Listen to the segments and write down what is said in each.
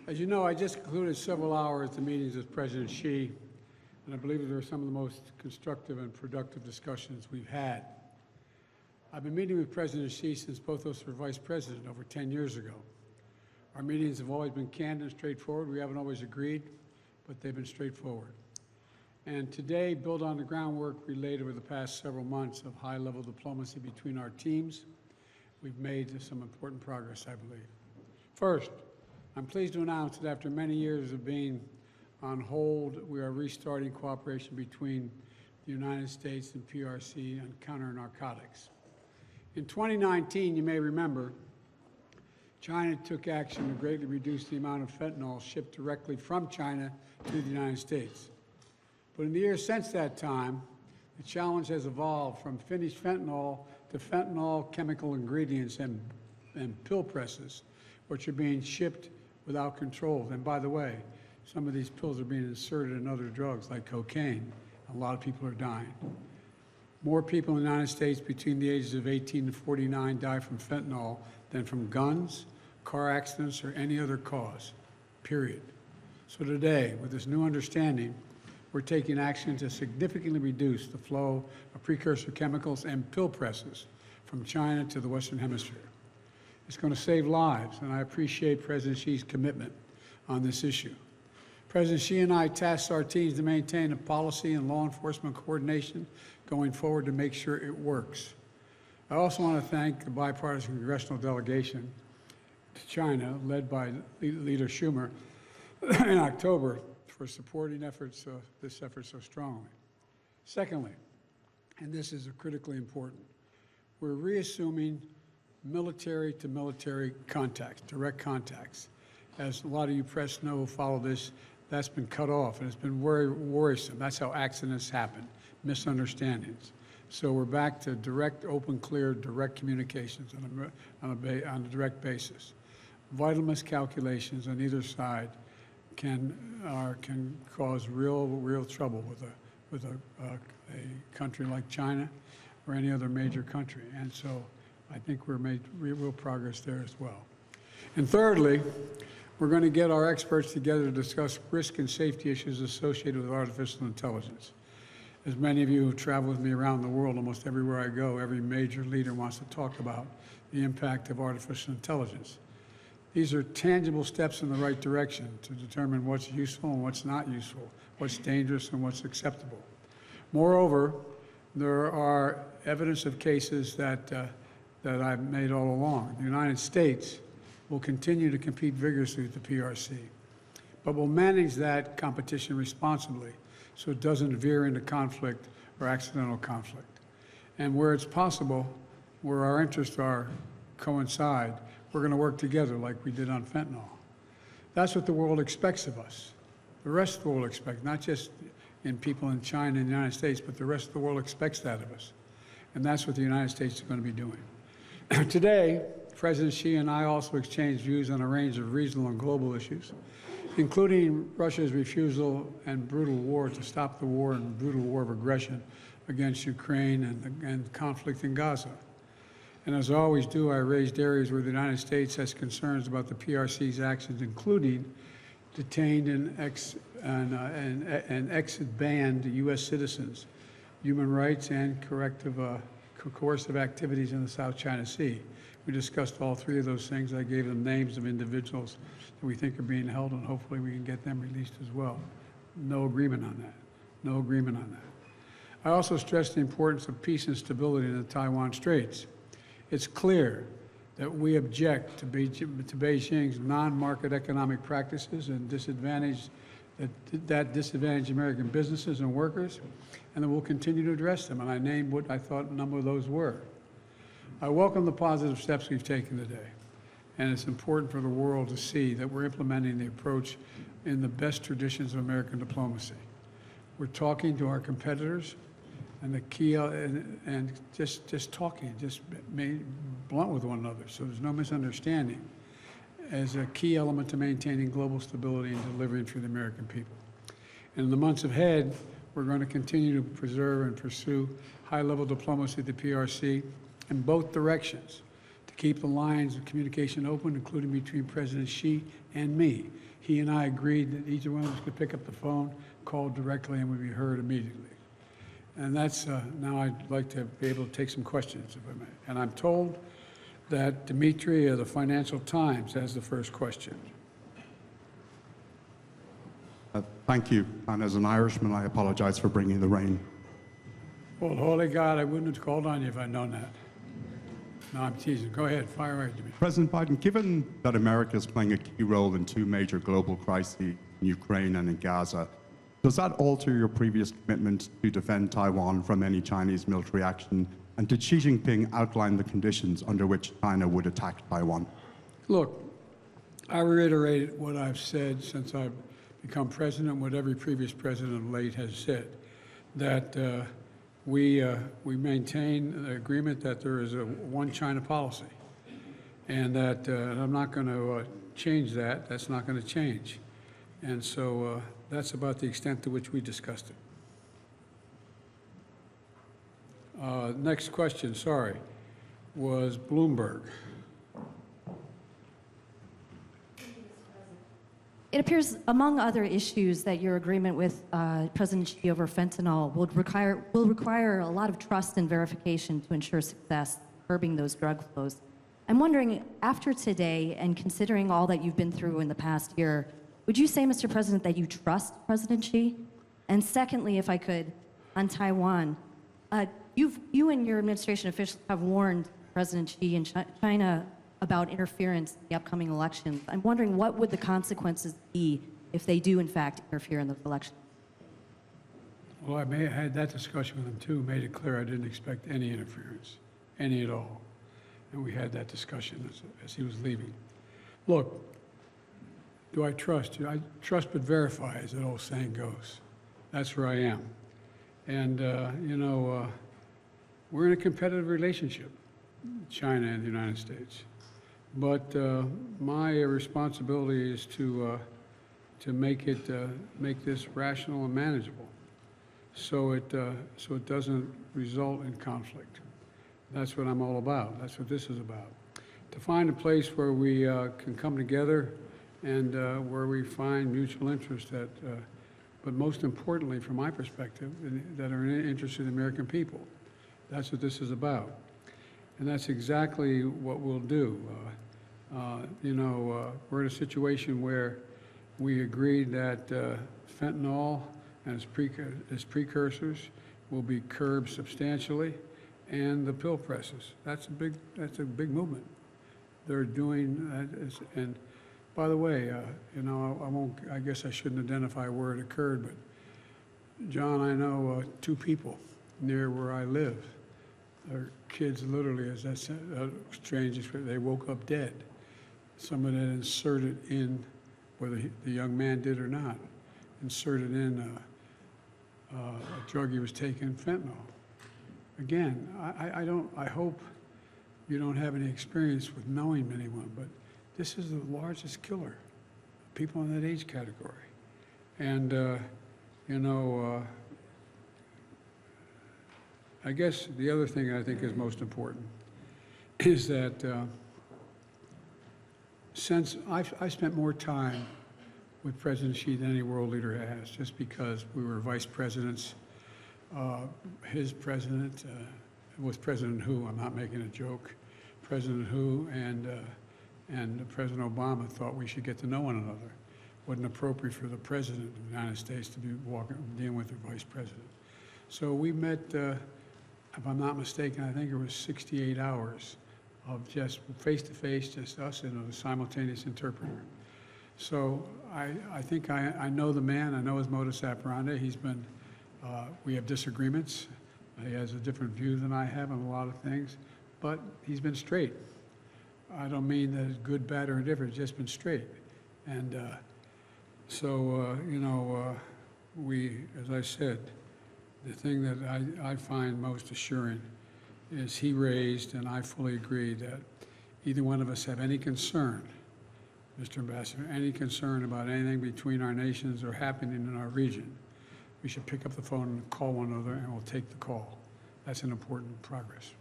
As you know, I just concluded several hours of meetings with President Xi, and I believe they were some of the most constructive and productive discussions we've had. I've been meeting with President Xi since both of us were vice president over 10 years ago. Our meetings have always been candid and straightforward. We haven't always agreed, but they've been straightforward. And today, build on the groundwork we laid over the past several months of high-level diplomacy between our teams. We've made some important progress, I believe. First, I'm pleased to announce that after many years of being on hold, we are restarting cooperation between the United States and PRC on counter-narcotics. In 2019, you may remember, China took action to greatly reduce the amount of fentanyl shipped directly from China to the United States. But in the years since that time, the challenge has evolved from finished fentanyl to fentanyl chemical ingredients and pill presses, which are being shipped without control. And by the way, some of these pills are being inserted in other drugs like cocaine. A lot of people are dying. More people in the United States between the ages of 18 and 49 die from fentanyl than from guns, car accidents, or any other cause, period. So today, with this new understanding, we're taking action to significantly reduce the flow of precursor chemicals and pill presses from China to the Western Hemisphere. It's going to save lives, and I appreciate President Xi's commitment on this issue. President Xi and I tasked our teams to maintain a policy and law enforcement coordination going forward to make sure it works. I also want to thank the bipartisan congressional delegation to China, led by Leader Schumer, in October, for supporting this effort so strongly. Secondly, and this is critically important, we're reassuming military-to-military contacts, direct contacts. As a lot of you press know who follow this, that's been cut off, and it's been very worrisome. That's how accidents happen, misunderstandings. So we're back to direct, open, clear, direct communications on a direct basis. Vital miscalculations on either side can cause real trouble with a country like China or any other major country. And so I think we're made real progress there as well. And thirdly, we're going to get our experts together to discuss risk and safety issues associated with artificial intelligence. As many of you who travel with me around the world, almost everywhere I go, every major leader wants to talk about the impact of artificial intelligence. These are tangible steps in the right direction to determine what's useful and what's not useful, what's dangerous and what's acceptable. Moreover, there are evidence of cases that I've made all along. The United States will continue to compete vigorously with the PRC, but will manage that competition responsibly so it doesn't veer into conflict or accidental conflict. And where it's possible, where our interests coincide, we're going to work together like we did on fentanyl. That's what the world expects of us. The rest of the world expects, not just in people in China and the United States, but the rest of the world expects that of us. And that's what the United States is going to be doing. Today, President Xi and I also exchanged views on a range of regional and global issues, including Russia's refusal and brutal war to stop the war and brutal war of aggression against Ukraine and conflict in Gaza. And as I always do, I raised areas where the United States has concerns about the PRC's actions, including detained and exit-banned U.S. citizens, human rights, and coercive activities in the South China Sea. We discussed all three of those things. I gave them names of individuals that we think are being held, and hopefully we can get them released as well. No agreement on that. No agreement on that. I also stressed the importance of peace and stability in the Taiwan Straits. It's clear that we object to Beijing's non-market economic practices and that disadvantage American businesses and workers, and that we'll continue to address them. And I named what I thought a number of those were. I welcome the positive steps we've taken today, and it's important for the world to see that we're implementing the approach in the best traditions of American diplomacy. We're talking to our competitors, and the key, and just talking, just being blunt with one another, so there's no misunderstanding, as a key element to maintaining global stability and delivering for the American people. And in the months ahead, we're going to continue to preserve and pursue high-level diplomacy at the PRC in both directions to keep the lines of communication open, including between President Xi and me. He and I agreed that each one of us could pick up the phone, call directly, and would be heard immediately. And that's, now I'd like to be able to take some questions, if I may. And I'm told that Dimitri of the Financial Times has the first question. Thank you. And as an Irishman, I apologize for bringing the rain. Well, holy God, I wouldn't have called on you if I'd known that. No, I'm teasing. Go ahead, fire away, Dimitri. President Biden, given that America is playing a key role in two major global crises, in Ukraine and in Gaza, does that alter your previous commitment to defend Taiwan from any Chinese military action? And did Xi Jinping outline the conditions under which China would attack Taiwan? Look, I reiterated what I've said since I've become president, what every previous president of late has said, that we maintain the agreement that there is a one China policy, and that I'm not going to change that. That's not going to change. And so that's about the extent to which we discussed it. Next question, sorry, was Bloomberg. It appears, among other issues, that your agreement with President Xi over fentanyl will require a lot of trust and verification to ensure success, curbing those drug flows. I'm wondering, after today, and considering all that you've been through in the past year, would you say, Mr. President, that you trust President Xi? And secondly, if I could, on Taiwan, you and your administration officials have warned President Xi and China about interference in the upcoming elections. I'm wondering, what would the consequences be if they do, in fact, interfere in those elections? Well, I may have had that discussion with him too, made it clear I didn't expect any interference, any at all. And we had that discussion as he was leaving. Look, do I trust you? I trust but verify, as that old saying goes. That's where I am. And, you know, we're in a competitive relationship, China and the United States. But my responsibility is to make this rational and manageable, so it doesn't result in conflict. That's what I'm all about. That's what this is about. To find a place where we can come together and where we find mutual interest that, but most importantly, from my perspective, that are in the interest of the American people. That's what this is about. And that's exactly what we'll do. You know, we're in a situation where we agreed that fentanyl and its precursors will be curbed substantially, and the pill presses. That's a big movement. They're doing that, and by the way, you know, I guess I shouldn't identify where it occurred, but John, I know two people near where I live. Their kids literally, as I said, strange, they woke up dead. Someone had inserted in, whether the young man did or not, inserted in a drug he was taking, fentanyl. Again, I hope you don't have any experience with knowing anyone, but this is the largest killer, people in that age category. And, you know, I guess the other thing I think is most important is that since I spent more time with President Xi than any world leader has, just because we were vice presidents. His president was President Hu. I'm not making a joke. President Hu and President Obama thought we should get to know one another. It wasn't appropriate for the president of the United States to be dealing with the vice president. So we met, if I'm not mistaken, I think it was 68 hours of just face-to-face, just us and a simultaneous interpreter. So I think I know the man. I know his modus operandi. He's been, we have disagreements. He has a different view than I have on a lot of things, but he's been straight. I don't mean that it's good, bad, or indifferent. It's just been straight. And so, you know, we, as I said, the thing that I find most assuring is he raised, and I fully agree, that either one of us have any concern, Mr. Ambassador, any concern about anything between our nations or happening in our region, we should pick up the phone and call one another, and we'll take the call. That's an important progress.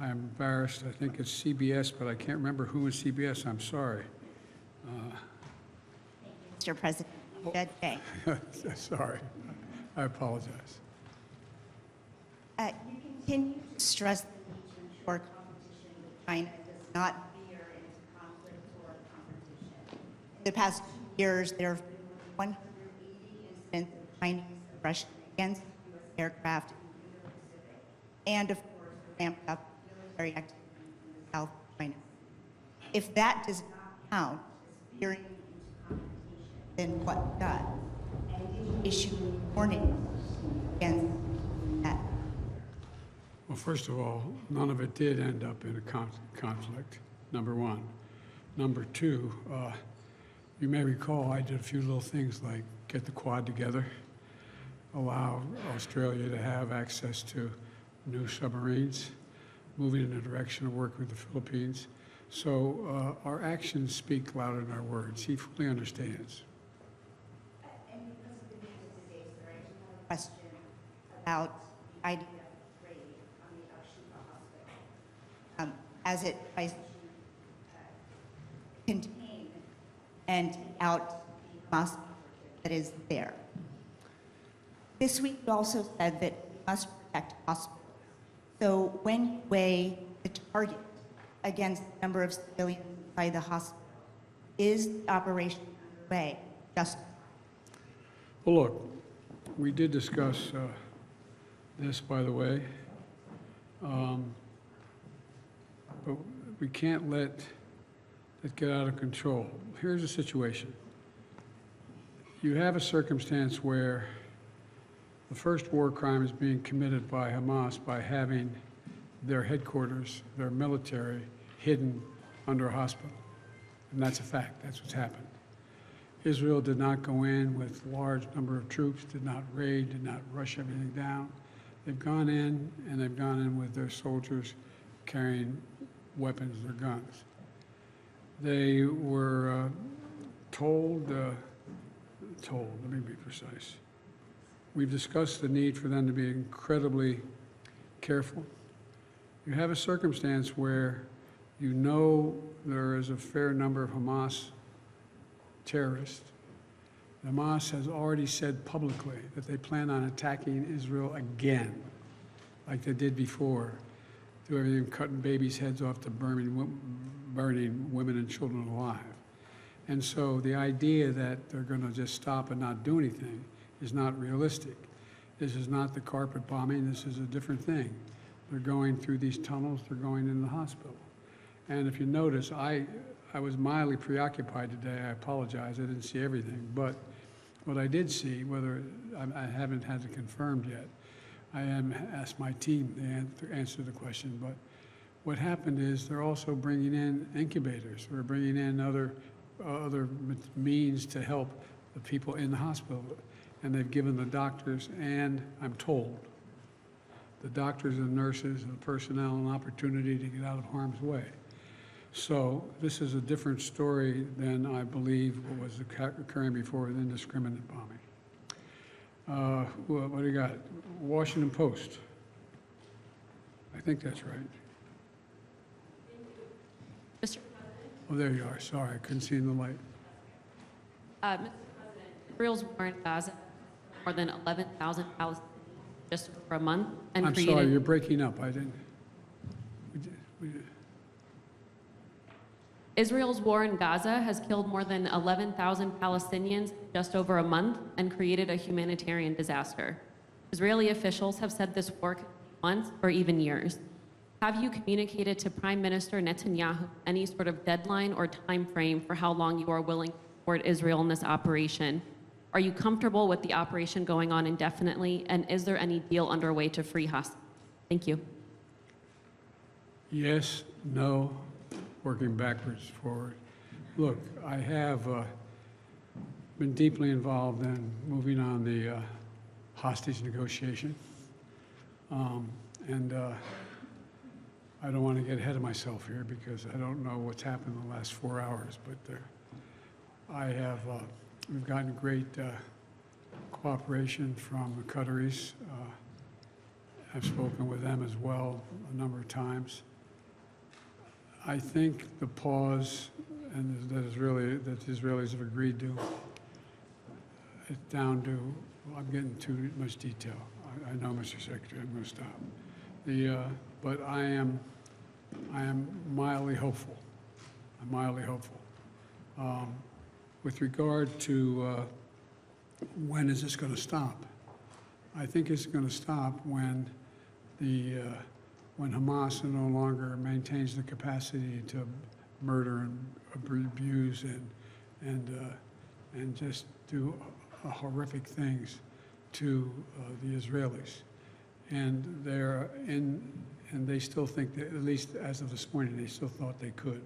I am embarrassed. I think it's CBS, but I can't remember who is CBS. I'm sorry. Mr. President, Judge Day. Sorry. I apologize. You continue to stress the need to ensure competition with China does not veer into conflict or competition. In the past 2 years, there have been 180 incidents of Chinese aggression against U.S. aircraft in the Indo-Pacific, and of course, ramped up military activity in the South China Sea. If that does not count as veering into competition, then what does? And did you issue a warning against that? Well, first of all, none of it did end up in a conflict, number one. Number two, you may recall I did a few little things like get the Quad together, allow Australia to have access to new submarines, moving in the direction of working with the Philippines. So our actions speak louder than our words. He fully understands. And because of the news of the day, sir, I do have a question about the idea of trade on the Al-Shifa hospital, as it tries to contain and take out the Hamas that is there. This week, you also said that we must protect hospitals. So when you weigh the target against the number of civilians inside the hospital, is the operation underway justified? Well, look, we did discuss this, by the way, but we can't let it get out of control. Here's the situation. You have a circumstance where the first war crime is being committed by Hamas by having their headquarters, their military, hidden under a hospital. And that's a fact. That's what's happened. Israel did not go in with large number of troops, did not raid, did not rush everything down. They've gone in, and they've gone in with their soldiers carrying weapons, their guns. They were told, let me be precise. We've discussed the need for them to be incredibly careful. You have a circumstance where you know there is a fair number of Hamas terrorists. Hamas has already said publicly that they plan on attacking Israel again, like they did before, do everything cutting babies' heads off to burning women and children alive. And so the idea that they're going to just stop and not do anything is not realistic. This is not the carpet bombing. This is a different thing. They're going through these tunnels. They're going in the hospital. And if you notice, I was mildly preoccupied today. I apologize. I didn't see everything. But what I did see, whether I haven't had it confirmed yet, I am asked my team to answer the question. But what happened is they're also bringing in incubators. They're bringing in other means to help the people in the hospital. And they've given the doctors and, I'm told, the doctors and nurses and the personnel an opportunity to get out of harm's way. So this is a different story than I believe what was occurring before with indiscriminate bombing. What do you got? Washington Post. I think that's right. Mr. Oh, there you are. Sorry, I couldn't see in the light. Mr. President, Israel's war in Gaza more than 11,000 Palestinians just for a month and I'm created. sorry, you're breaking up. I didn't. We did. Israel's war in Gaza has killed more than 11,000 Palestinians in just over a month and created a humanitarian disaster. Israeli officials have said this war could take months or even years. Have you communicated to Prime Minister Netanyahu any sort of deadline or time frame for how long you are willing to support Israel in this operation? Are you comfortable with the operation going on indefinitely, and is there any deal underway to free hostages? Thank you. Yes, no, working backwards, forward. Look, I have been deeply involved in moving on the hostage negotiation. I don't want to get ahead of myself here because I don't know what's happened in the last 4 hours, but we've gotten great cooperation from the Qataris. I've spoken with them as well a number of times. I think the pause, and that the Israelis have agreed to, it's down to, well, I'm getting too much detail. I know, Mr. Secretary, I'm going to stop. But I am mildly hopeful. I'm mildly hopeful. With regard to when is this going to stop, I think it's going to stop when Hamas no longer maintains the capacity to murder and abuse and just do horrific things to the Israelis, and they still think that, at least as of this morning, they still thought they could.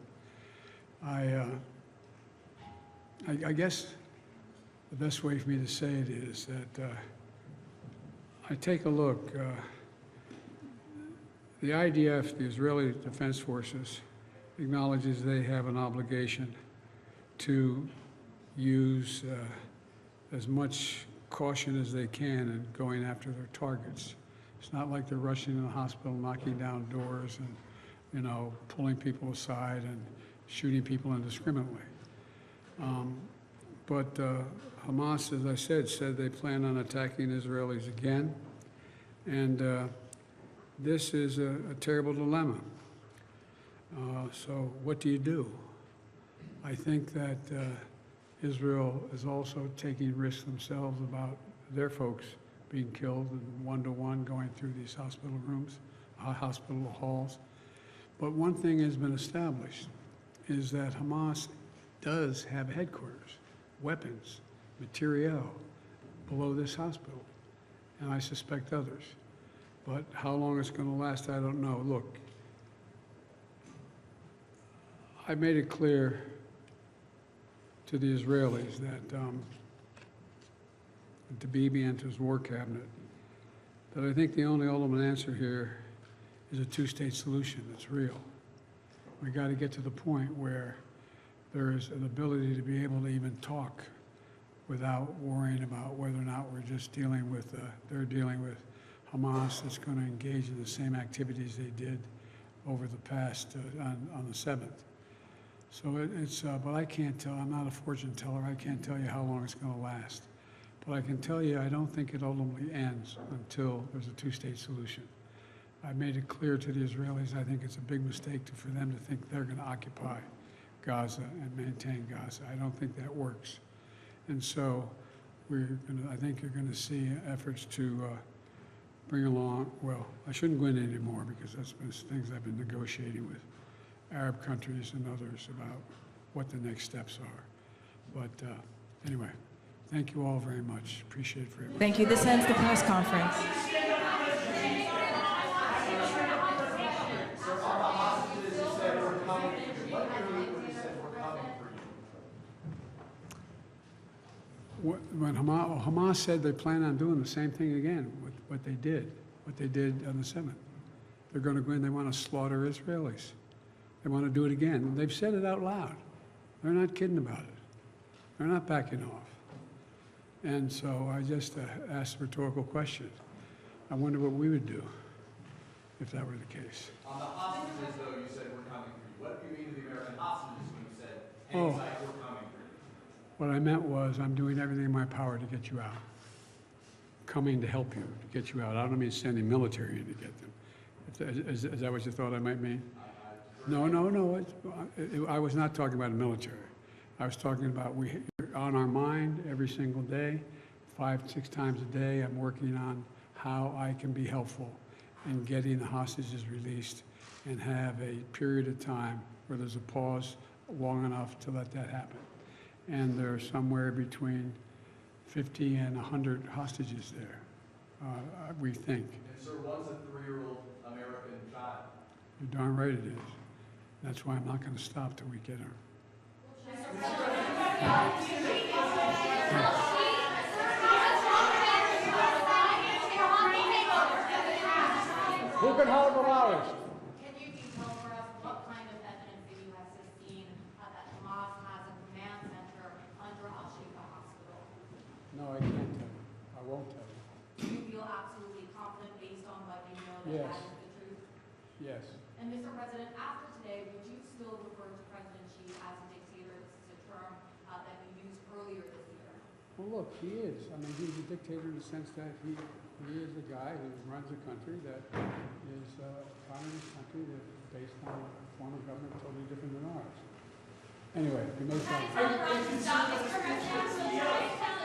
I guess the best way for me to say it is that I take a look. The IDF, the Israeli Defense Forces, acknowledges they have an obligation to use as much caution as they can in going after their targets. It's not like they're rushing in the hospital, knocking down doors and, pulling people aside and shooting people indiscriminately. But Hamas, as I said they plan on attacking Israelis again. And this is a terrible dilemma. So what do you do? I think that Israel is also taking risks themselves about their folks being killed and one-to-one going through these hospital rooms, hospital halls. But one thing has been established is that Hamas does have headquarters, weapons, materiel below this hospital, and I suspect others. But how long it's going to last, I don't know. Look, I made it clear to the Israelis that to Bibi and to his war cabinet, that I think the only ultimate answer here is a two-state solution that's real. We got to get to the point where there is an ability to be able to even talk without worrying about whether or not we're just dealing with, they're dealing with Hamas that's going to engage in the same activities they did over the past, on the 7th. So but I can't tell, I'm not a fortune teller, I can't tell you how long it's going to last. But I can tell you I don't think it ultimately ends until there's a two-state solution. I made it clear to the Israelis I think it's a big mistake for them to think they're going to occupy Gaza and maintain Gaza. I don't think that works. And so I think you're going to see efforts to bring along, well, I shouldn't go into any more because that's been things I've been negotiating with Arab countries and others about what the next steps are. But anyway, thank you all very much. Appreciate it for everything. Thank you. This ends the press conference. When Hamas said they plan on doing the same thing again, what they did on the 7th. They're going to go in, they want to slaughter Israelis. They want to do it again. They've said it out loud. They're not kidding about it. They're not backing off. And so I just asked a rhetorical question. I wonder what we would do if that were the case. On the hostages, though, you said we're coming for you. What do you mean to the American hostages when you said, Oh. hang tight, we're coming for you? What I meant was I'm doing everything in my power to get you out. Coming to help you, to get you out. I don't mean sending military in to get them. Is that what you thought I might mean? No. I was not talking about the military. I was talking about we're on our mind every single day, 5-6 times a day. I'm working on how I can be helpful in getting the hostages released and have a period of time where there's a pause long enough to let that happen. And there are somewhere between 50 and 100 hostages there, we think. And sir, one's a 3-year-old American child. You're darn right it is. That's why I'm not going to stop till we get her. Who can hold the loudest? Can you detail for us what kind of evidence that you have seen that Hamas has a command center under Al-Shifa Hospital? No, I can't tell you. I won't tell you. Do you feel absolutely confident based on what you look, he is. I mean, he's a dictator in the sense that he is a guy who runs a country that is a communist country that's based on a form of government totally different than ours. Anyway, we may Tell us, stop this corruption.